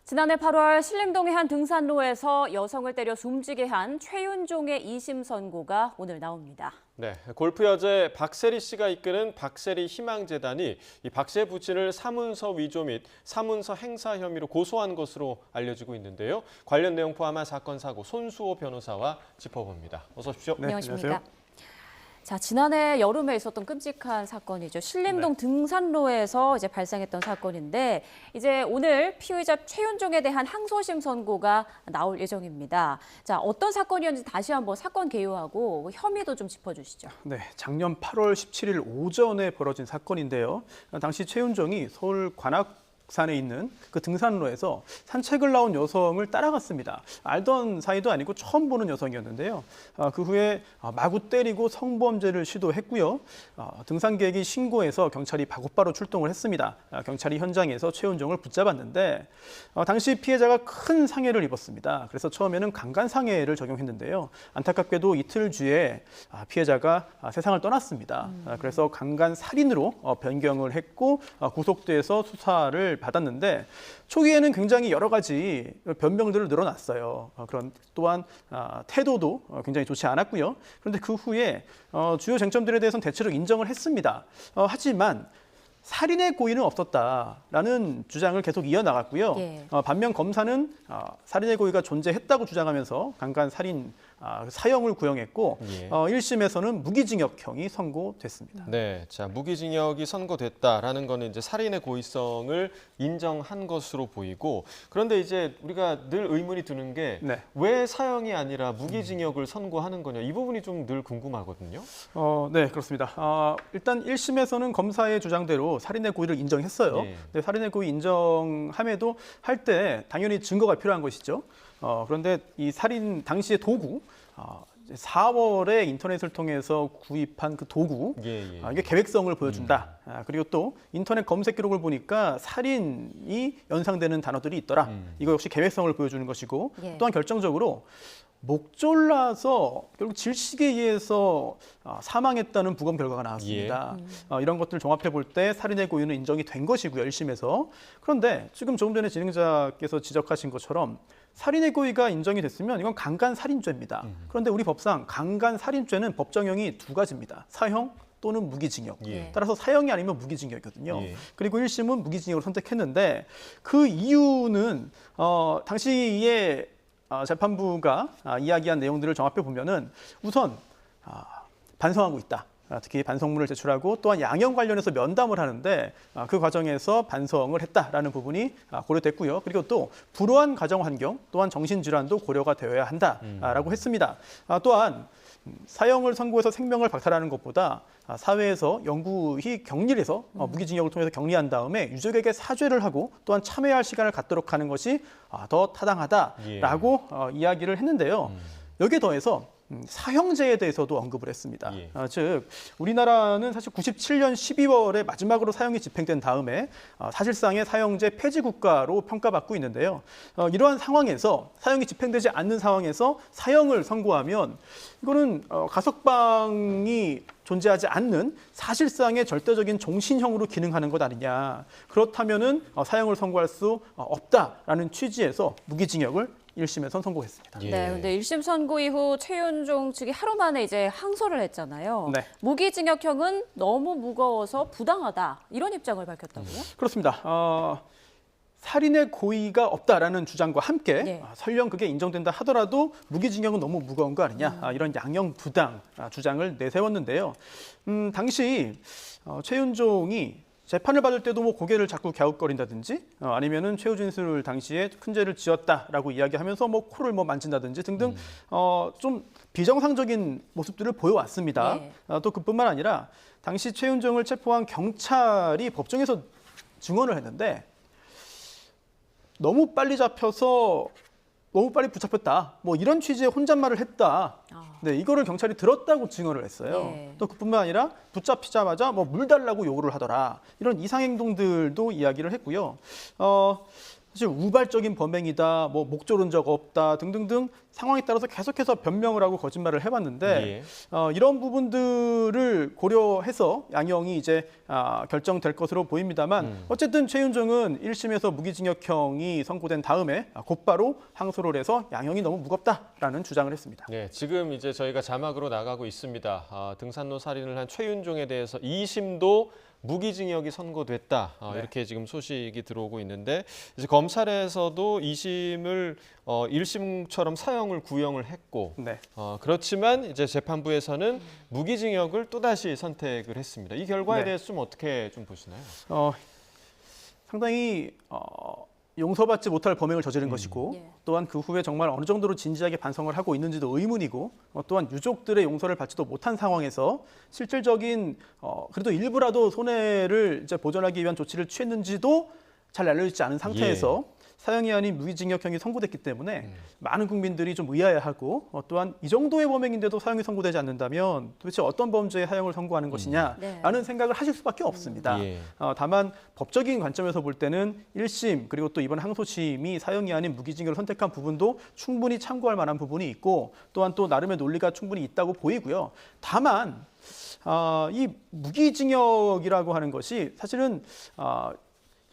지난해 8월 신림동의 한 등산로에서 여성을 때려 숨지게 한 최윤종의 2심 선고가 오늘 나옵니다. 네, 골프 여제 박세리 씨가 이끄는 박세리 희망재단이 이 박씨의 부친을 사문서 위조 및 사문서 행사 혐의로 고소한 것으로 알려지고 있는데요. 관련 내용 포함한 사건 사고 손수호 변호사와 짚어봅니다. 어서 오십시오. 네, 안녕하십니까. 자, 지난해 여름에 있었던 끔찍한 사건이죠. 신림동 등산로에서 이제 발생했던 사건인데 이제 오늘 피의자 최윤종에 대한 항소심 선고가 나올 예정입니다. 자, 어떤 사건이었는지 다시 한번 사건 개요하고 혐의도 좀 짚어주시죠. 네, 작년 8월 17일 오전에 벌어진 사건인데요. 당시 최윤종이 서울 관악산에 있는 그 등산로에서 산책을 나온 여성을 따라갔습니다. 알던 사이도 아니고 처음 보는 여성이었는데요. 그 후에 마구 때리고 성범죄를 시도했고요. 등산객이 신고해서 경찰이 곧바로 출동을 했습니다. 경찰이 현장에서 최윤종을 붙잡았는데 당시 피해자가 큰 상해를 입었습니다. 그래서 처음에는 강간상해를 적용했는데요. 안타깝게도 이틀 뒤에 피해자가 세상을 떠났습니다. 그래서 강간살인으로 변경을 했고 구속돼서 수사를 받았는데 초기에는 굉장히 여러 가지 변명들을 늘어났어요. 그런 또한 태도도 굉장히 좋지 않았고요. 그런데 그 후에 주요 쟁점들에 대해서는 대체로 인정을 했습니다. 하지만 살인의 고의는 없었다라는 주장을 계속 이어나갔고요. 반면 검사는 살인의 고의가 존재했다고 주장하면서 강간살인 사형을 구형했고 1심에서는 무기징역형이 선고됐습니다. 네, 자 무기징역이 선고됐다라는 거는 이제 살인의 고의성을 인정한 것으로 보이고 그런데 이제 우리가 늘 의문이 드는 게 왜 사형이 아니라 무기징역을 선고하는 거냐 이 부분이 좀 늘 궁금하거든요. 네, 그렇습니다. 일단 1심에서는 검사의 주장대로 살인의 고의를 인정했어요. 근데 살인의 고의 인정함에도 할 때 당연히 증거가 필요한 것이죠. 그런데 이 살인 당시의 도구, 4월에 인터넷을 통해서 구입한 그 도구, 이게 계획성을 보여준다. 그리고 또 인터넷 검색 기록을 보니까 살인이 연상되는 단어들이 있더라. 이거 역시 계획성을 보여주는 것이고 또한 결정적으로 목졸라서 결국 질식에 의해서 사망했다는 부검 결과가 나왔습니다. 이런 것들 종합해 볼 때 살인의 고의는 인정이 된 것이고요, 1심에서. 그런데 지금 조금 전에 진행자께서 지적하신 것처럼 살인의 고의가 인정이 됐으면 이건 강간살인죄입니다. 그런데 우리 법상 강간살인죄는 법정형이 두 가지입니다. 사형 또는 무기징역. 따라서 사형이 아니면 무기징역이거든요. 그리고 1심은 무기징역을 선택했는데 그 이유는 당시에 재판부가 이야기한 내용들을 종합해 보면은 우선 반성하고 있다. 특히 반성문을 제출하고 또한 양형 관련해서 면담을 하는데 그 과정에서 반성을 했다라는 부분이 고려됐고요. 그리고 또 불우한 가정 환경 또한 정신질환도 고려가 되어야 한다라고 했습니다. 또한 사형을 선고해서 생명을 박탈하는 것보다 사회에서 영구히 격리해서 무기징역을 통해서 격리한 다음에 유족에게 사죄를 하고 또한 참회할 시간을 갖도록 하는 것이 더 타당하다라고 이야기를 했는데요. 여기에 더해서 사형제에 대해서도 언급을 했습니다. 즉 우리나라는 사실 97년 12월에 마지막으로 사형이 집행된 다음에 사실상의 사형제 폐지 국가로 평가받고 있는데요. 이러한 상황에서 사형이 집행되지 않는 상황에서 사형을 선고하면 이거는 가석방이 존재하지 않는 사실상의 절대적인 종신형으로 기능하는 것 아니냐. 그렇다면은 사형을 선고할 수 없다라는 취지에서 무기징역을 1심에선 선고했습니다. 네, 근데 1심 선고 이후 최윤종 측이 하루 만에 이제 항소를 했잖아요. 무기징역형은 너무 무거워서 부당하다 이런 입장을 밝혔다고요? 그렇습니다. 살인의 고의가 없다라는 주장과 함께 설령 그게 인정된다 하더라도 무기징역은 너무 무거운 거 아니냐 이런 양형 부당 주장을 내세웠는데요. 당시 최윤종이 재판을 받을 때도 뭐 고개를 자꾸 갸웃거린다든지 아니면은 최후 진술을 당시에 큰 죄를 지었다라고 이야기하면서 뭐 코를 뭐 만진다든지 등등 좀 비정상적인 모습들을 보여왔습니다. 또 그뿐만 아니라 당시 최윤종을 체포한 경찰이 법정에서 증언을 했는데 너무 빨리 잡혀서 너무 빨리 붙잡혔다. 뭐 이런 취지의 혼잣말을 했다. 네, 이거를 경찰이 들었다고 증언을 했어요. 또 그뿐만 아니라 붙잡히자마자 뭐 물 달라고 요구를 하더라. 이런 이상 행동들도 이야기를 했고요. 사실 우발적인 범행이다, 뭐 목조른 적 없다 등등등 상황에 따라서 계속해서 변명을 하고 거짓말을 해왔는데 이런 부분들을 고려해서 양형이 이제 결정될 것으로 보입니다만 어쨌든 최윤종은 1심에서 무기징역형이 선고된 다음에 곧바로 항소를 해서 양형이 너무 무겁다라는 주장을 했습니다. 네, 지금 이제 저희가 자막으로 나가고 있습니다. 등산로 살인을 한 최윤종에 대해서 2심도 무기징역이 선고됐다. 이렇게 지금 소식이 들어오고 있는데 이제 검찰에서도 2심을 1심처럼 사형을 구형을 했고 네. 그렇지만 이제 재판부에서는 무기징역을 또다시 선택을 했습니다. 이 결과에 네. 대해서 좀 어떻게 좀 보시나요? 상당히 용서받지 못할 범행을 저지른 것이고 예. 또한 그 후에 정말 어느 정도로 진지하게 반성을 하고 있는지도 의문이고 또한 유족들의 용서를 받지도 못한 상황에서 실질적인 그래도 일부라도 손해를 이제 보전하기 위한 조치를 취했는지도 잘 알려지지 않은 상태에서 사형이 아닌 무기징역형이 선고됐기 때문에 많은 국민들이 좀 의아해하고 또한 이 정도의 범행인데도 사형이 선고되지 않는다면 도대체 어떤 범죄에 사형을 선고하는 것이냐라는 생각을 하실 수밖에 없습니다. 다만 법적인 관점에서 볼 때는 1심 그리고 또 이번 항소심이 사형이 아닌 무기징역을 선택한 부분도 충분히 참고할 만한 부분이 있고 또한 또 나름의 논리가 충분히 있다고 보이고요. 다만 이 무기징역이라고 하는 것이 사실은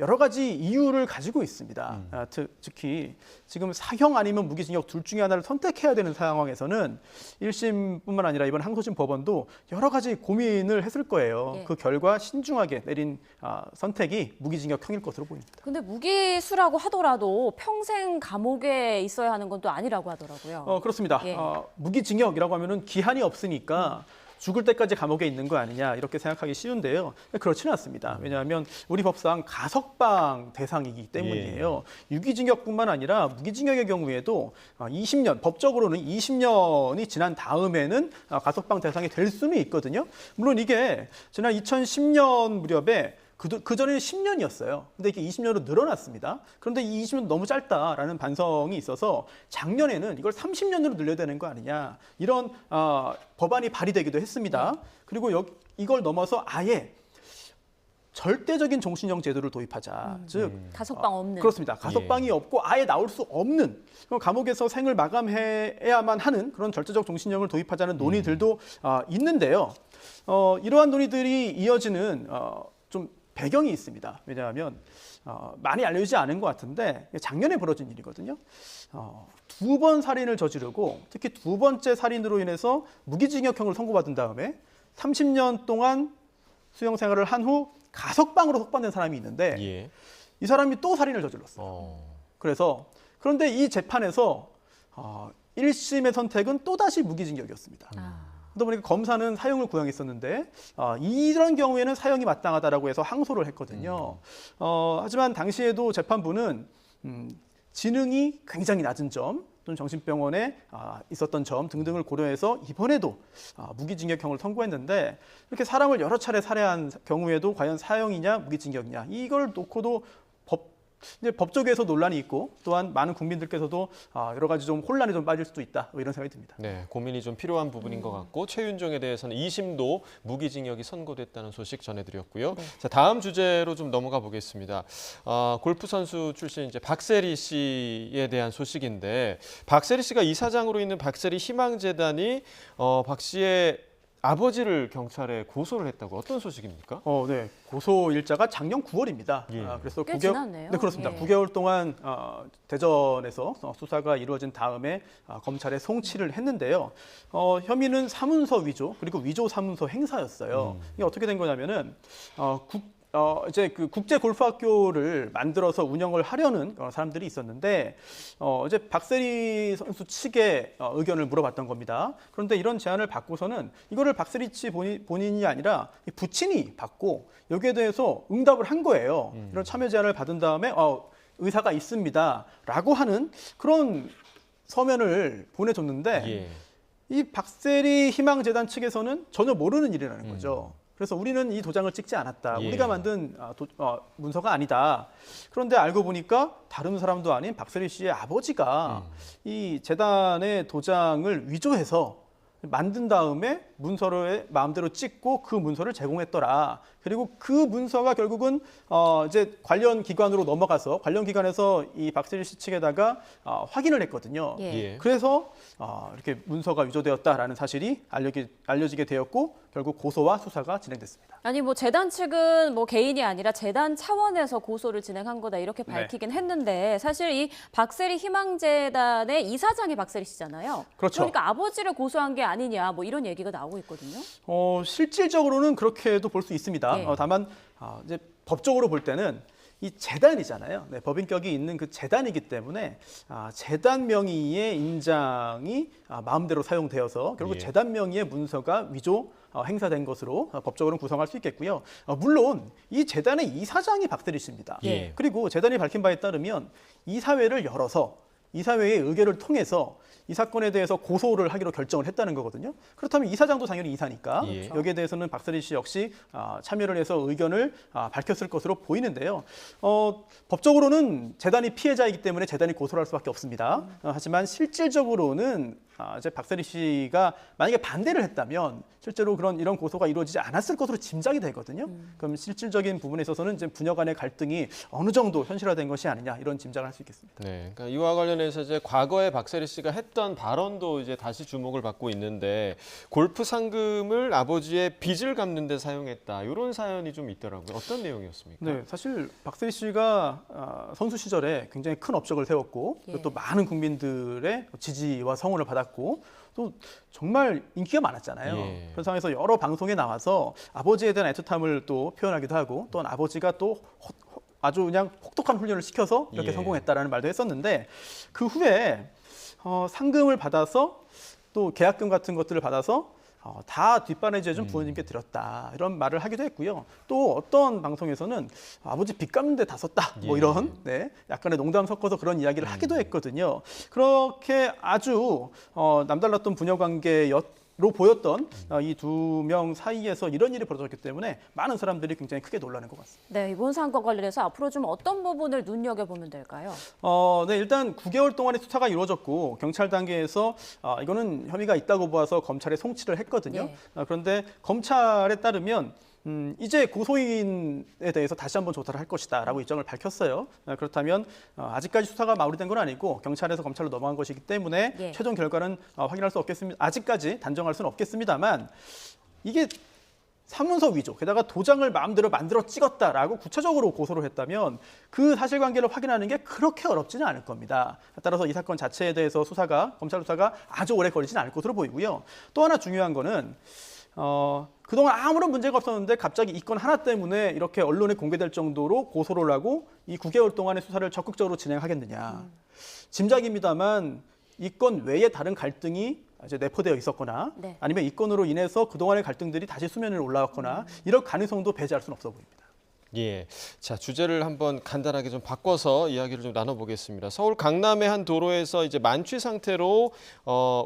여러 가지 이유를 가지고 있습니다. 특히 지금 사형 아니면 무기징역 둘 중에 하나를 선택해야 되는 상황에서는 1심뿐만 아니라 이번 항소심 법원도 여러 가지 고민을 했을 거예요. 그 결과 신중하게 내린 선택이 무기징역형일 것으로 보입니다. 근데 무기수라고 하더라도 평생 감옥에 있어야 하는 건 또 아니라고 하더라고요. 그렇습니다. 무기징역이라고 하면은 기한이 없으니까 죽을 때까지 감옥에 있는 거 아니냐 이렇게 생각하기 쉬운데요. 그렇지는 않습니다. 왜냐하면 우리 법상 가석방 대상이기 때문이에요. 유기징역뿐만 아니라 무기징역의 경우에도 20년, 법적으로는 20년이 지난 다음에는 가석방 대상이 될 수는 있거든요. 물론 이게 지난 2010년 무렵에 그전에는 10년이었어요. 근데 이게 20년으로 늘어났습니다. 그런데 이 20년 너무 짧다라는 반성이 있어서 작년에는 이걸 30년으로 늘려야 되는 거 아니냐. 이런 법안이 발의되기도 했습니다. 그리고 이걸 넘어서 아예 절대적인 종신형 제도를 도입하자. 즉 가석방 없는. 그렇습니다. 가석방이 없고 아예 나올 수 없는 감옥에서 생을 마감해야만 하는 그런 절대적 종신형을 도입하자는 논의들도 있는데요. 이러한 논의들이 이어지는 좀 배경이 있습니다. 왜냐하면 많이 알려지지 않은 것 같은데 작년에 벌어진 일이거든요. 2번 살인을 저지르고 특히 2번째 살인으로 인해서 무기징역형을 선고받은 다음에 30년 동안 수용 생활을 한 후 가석방으로 석방된 사람이 있는데 이 사람이 또 살인을 저질렀어요. 그런데 이 재판에서 1심의 선택은 또다시 무기징역이었습니다. 그러다 보니까 검사는 사형을 구형했었는데 이런 경우에는 사형이 마땅하다라고 해서 항소를 했거든요. 하지만 당시에도 재판부는 지능이 굉장히 낮은 점 또는 정신병원에 있었던 점 등등을 고려해서 이번에도 무기징역형을 선고했는데 이렇게 사람을 여러 차례 살해한 경우에도 과연 사형이냐 무기징역이냐 이걸 놓고도 이제 법조계에서 논란이 있고 또한 많은 국민들께서도 여러 가지 좀 혼란에 좀 빠질 수도 있다 이런 생각이 듭니다. 네, 고민이 좀 필요한 부분인 것 같고 최윤종에 대해서는 2심도 무기징역이 선고됐다는 소식 전해드렸고요. 자, 다음 주제로 좀 넘어가 보겠습니다. 골프 선수 출신 이제 박세리 씨에 대한 소식인데 박세리 씨가 이사장으로 있는 박세리 희망재단이 박 씨의 아버지를 경찰에 고소를 했다고. 어떤 소식입니까? 네. 고소 일자가 작년 9월입니다. 그래서 꽤 지났네요. 네, 그렇습니다. 9개월 동안 대전에서 수사가 이루어진 다음에 검찰에 송치를 했는데요. 혐의는 사문서 위조 그리고 위조 사문서 행사였어요. 이게 어떻게 된 거냐면은 이제 그 국제 골프학교를 만들어서 운영을 하려는 사람들이 있었는데 이제 박세리 선수 측에 의견을 물어봤던 겁니다. 그런데 이런 제안을 받고서는 이거를 박세리 씨 본인이 아니라 부친이 받고 여기에 대해서 응답을 한 거예요. 이런 참여 제안을 받은 다음에 의사가 있습니다라고 하는 그런 서면을 보내줬는데 이 박세리 희망재단 측에서는 전혀 모르는 일이라는 거죠. 그래서 우리는 이 도장을 찍지 않았다. 우리가 만든 문서가 아니다. 그런데 알고 보니까 다른 사람도 아닌 박세리 씨의 아버지가 이 재단의 도장을 위조해서 만든 다음에 문서를 마음대로 찍고 그 문서를 제공했더라. 그리고 그 문서가 결국은 이제 관련 기관으로 넘어가서 관련 기관에서 이 박세리 씨 측에다가 확인을 했거든요. 예. 그래서 이렇게 문서가 위조되었다라는 사실이 알려지게 되었고 결국 고소와 수사가 진행됐습니다. 아니 뭐 재단 측은 뭐 개인이 아니라 재단 차원에서 고소를 진행한 거다 이렇게 밝히긴 했는데 사실 이 박세리 희망재단의 이사장이 박세리 씨잖아요. 그렇죠. 그러니까 아버지를 고소한 게 아니냐 뭐 이런 얘기가 나오고 있거든요. 실질적으로는 그렇게도 볼 수 있습니다. 예. 다만 이제 법적으로 볼 때는 이 재단이잖아요. 네, 법인격이 있는 그 재단이기 때문에 재단 명의의 인장이 마음대로 사용되어서 결국 예. 재단 명의의 문서가 위조 행사된 것으로 법적으로는 구성할 수 있겠고요. 물론 이 재단의 이사장이 박세리 씨입니다. 예. 그리고 재단이 밝힌 바에 따르면 이사회를 열어서 이사회의 의결을 통해서 이 사건에 대해서 고소를 하기로 결정을 했다는 거거든요. 그렇다면 이사장도 당연히 이사니까 예. 여기에 대해서는 박세리 씨 역시 참여를 해서 의견을 밝혔을 것으로 보이는데요. 법적으로는 재단이 피해자이기 때문에 재단이 고소를 할 수밖에 없습니다. 하지만 실질적으로는 이제 박세리 씨가 만약에 반대를 했다면 실제로 이런 고소가 이루어지지 않았을 것으로 짐작이 되거든요. 그럼 실질적인 부분에 있어서는 이제 부녀 간의 갈등이 어느 정도 현실화된 것이 아니냐 이런 짐작을 할 수 있겠습니다. 네, 그러니까 이와 관련해서 이제 과거에 박세리 씨가 했던 발언도 이제 다시 주목을 받고 있는데 골프 상금을 아버지의 빚을 갚는 데 사용했다. 이런 사연이 좀 있더라고요. 어떤 내용이었습니까? 네, 사실 박세리 씨가 선수 시절에 굉장히 큰 업적을 세웠고 예. 그리고 또 많은 국민들의 지지와 성원을 받았고 또 정말 인기가 많았잖아요. 예. 그런 상황에서 여러 방송에 나와서 아버지에 대한 애틋함을 또 표현하기도 하고 또한 아버지가 또 아주 그냥 혹독한 훈련을 시켜서 이렇게 예. 성공했다라는 말도 했었는데 그 후에 상금을 받아서 또 계약금 같은 것들을 받아서 다 뒷바라지에 좀 부모님께 드렸다 이런 말을 하기도 했고요. 또 어떤 방송에서는 아버지 빚 갚는 데 다 썼다 뭐 예. 이런 약간의 농담 섞어서 그런 이야기를 하기도 했거든요. 그렇게 아주 남달랐던 부녀 관계로 보였던 이 두 명 사이에서 이런 일이 벌어졌기 때문에 많은 사람들이 굉장히 크게 놀라는 것 같습니다. 네, 이번 사건과 관련해서 앞으로 좀 어떤 부분을 눈여겨보면 될까요? 네, 일단 9개월 동안의 수사가 이루어졌고 경찰 단계에서 이거는 혐의가 있다고 보아서 검찰에 송치를 했거든요. 예. 그런데 검찰에 따르면 이제 고소인에 대해서 다시 한번 조사를 할 것이다라고 입장을 밝혔어요. 그렇다면 아직까지 수사가 마무리된 건 아니고 경찰에서 검찰로 넘어간 것이기 때문에 예. 최종 결과는 확인할 수 없겠습니다. 아직까지 단정할 수는 없겠습니다만 이게 사문서 위조, 게다가 도장을 마음대로 만들어 찍었다라고 구체적으로 고소를 했다면 그 사실관계를 확인하는 게 그렇게 어렵지는 않을 겁니다. 따라서 이 사건 자체에 대해서 검찰 수사가 아주 오래 걸리지는 않을 것으로 보이고요. 또 하나 중요한 거는 그동안 아무런 문제가 없었는데 갑자기 이 건 하나 때문에 이렇게 언론에 공개될 정도로 고소를 하고 이 9개월 동안의 수사를 적극적으로 진행하겠느냐. 짐작입니다만 이 건 외에 다른 갈등이 이제 내포되어 있었거나 네. 아니면 이 건으로 인해서 그동안의 갈등들이 다시 수면에 올라왔거나 이럴 가능성도 배제할 수는 없어 보입니다. 예, 자 주제를 한번 간단하게 좀 바꿔서 이야기를 좀 나눠보겠습니다. 서울 강남의 한 도로에서 이제 만취 상태로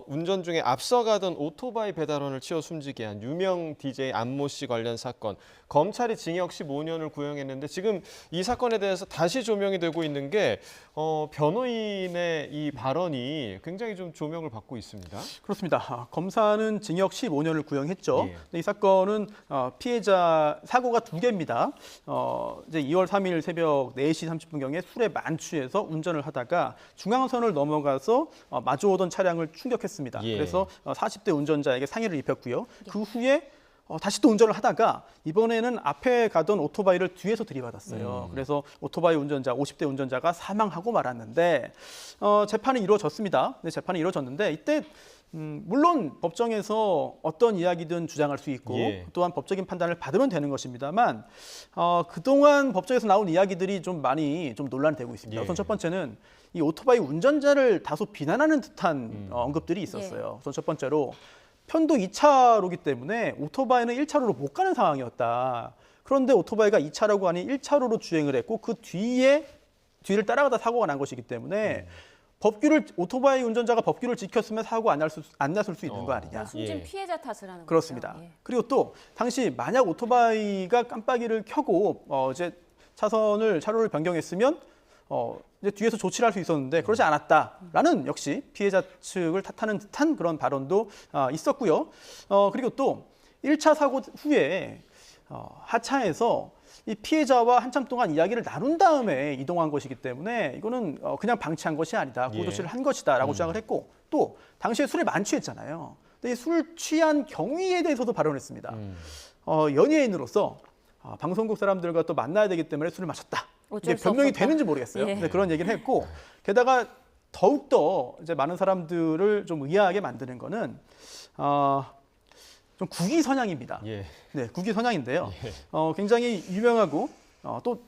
운전 중에 앞서가던 오토바이 배달원을 치어 숨지게 한 유명 DJ 안모 씨 관련 사건, 검찰이 징역 15년을 구형했는데 지금 이 사건에 대해서 다시 조명이 되고 있는 게 변호인의 이 발언이 굉장히 좀 조명을 받고 있습니다. 그렇습니다. 검사는 징역 15년을 구형했죠. 예. 근데 이 사건은 피해자 사고가 두 개입니다. 이제 2월 3일 새벽 4시 30분경에 술에 만취해서 운전을 하다가 중앙선을 넘어가서 마주오던 차량을 충격했습니다. 예. 그래서 40대 운전자에게 상해를 입혔고요. 그 후에 다시 또 운전을 하다가 이번에는 앞에 가던 오토바이를 뒤에서 들이받았어요. 그래서 오토바이 운전자, 50대 운전자가 사망하고 말았는데 재판이 이루어졌습니다. 네, 재판이 이루어졌는데 이때 물론 법정에서 어떤 이야기든 주장할 수 있고 예. 또한 법적인 판단을 받으면 되는 것입니다만 그동안 법정에서 나온 이야기들이 좀 많이 좀 논란되고 있습니다. 예. 우선 첫 번째는 이 오토바이 운전자를 다소 비난하는 듯한 언급들이 있었어요. 우선 첫 번째로 편도 2차로기 때문에 오토바이는 1차로로 못 가는 상황이었다. 그런데 오토바이가 2차로가 아닌 1차로로 주행을 했고 그 뒤를 따라가다 사고가 난 것이기 때문에 오토바이 운전자가 법규를 지켰으면 사고 안 났을 수 있는 거 아니냐. 숨진 예. 피해자 탓을 하는 그렇습니다. 거죠. 예. 그리고 또 당시 만약 오토바이가 깜빡이를 켜고 이제 차로를 변경했으면 이제 뒤에서 조치를 할 수 있었는데 그러지 않았다라는 역시 피해자 측을 탓하는 듯한 그런 발언도 있었고요. 그리고 또 1차 사고 후에 하차해서 이 피해자와 한참 동안 이야기를 나눈 다음에 이동한 것이기 때문에 이거는 그냥 방치한 것이 아니다. 고도 조치를 한 것이다라고 주장을 했고 또 당시에 술에 만취했잖아요. 근데 이 술 취한 경위에 대해서도 발언했습니다. 연예인으로서 방송국 사람들과 또 만나야 되기 때문에 술을 마셨다. 이게 변명이 되는지 모르겠어요. 예. 네, 그런 얘기를 했고 게다가 더욱더 이제 많은 사람들을 좀 의아하게 만드는 거는 좀 국위선양입니다. 예. 네, 국위선양인데요. 굉장히 유명하고 또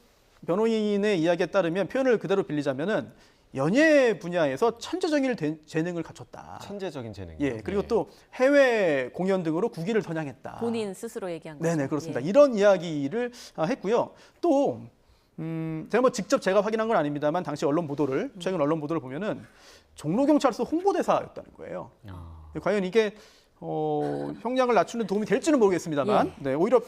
변호인의 이야기에 따르면 표현을 그대로 빌리자면은 연예 분야에서 천재적인 재능을 갖췄다. 천재적인 재능. 예, 그리고 또 해외 공연 등으로 국위를 선양했다. 본인 스스로 얘기한 거죠. 네네, 그렇습니다. 예. 이런 이야기를 했고요. 또 제가 뭐 직접 제가 확인한 건 아닙니다만 당시 최근 언론 보도를 보면은 종로경찰서 홍보대사였다는 거예요. 과연 이게 형량을 낮추는 도움이 될지는 모르겠습니다만, 네, 오히려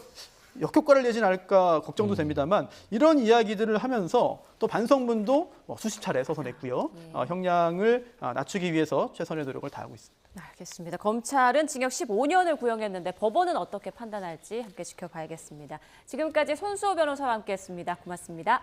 역효과를 내진 않을까 걱정도 됩니다만 이런 이야기들을 하면서 또 반성문도 수십 차례 써서 냈고요. 형량을 낮추기 위해서 최선의 노력을 다하고 있습니다. 알겠습니다. 검찰은 징역 15년을 구형했는데 법원은 어떻게 판단할지 함께 지켜봐야겠습니다. 지금까지 손수호 변호사와 함께했습니다. 고맙습니다.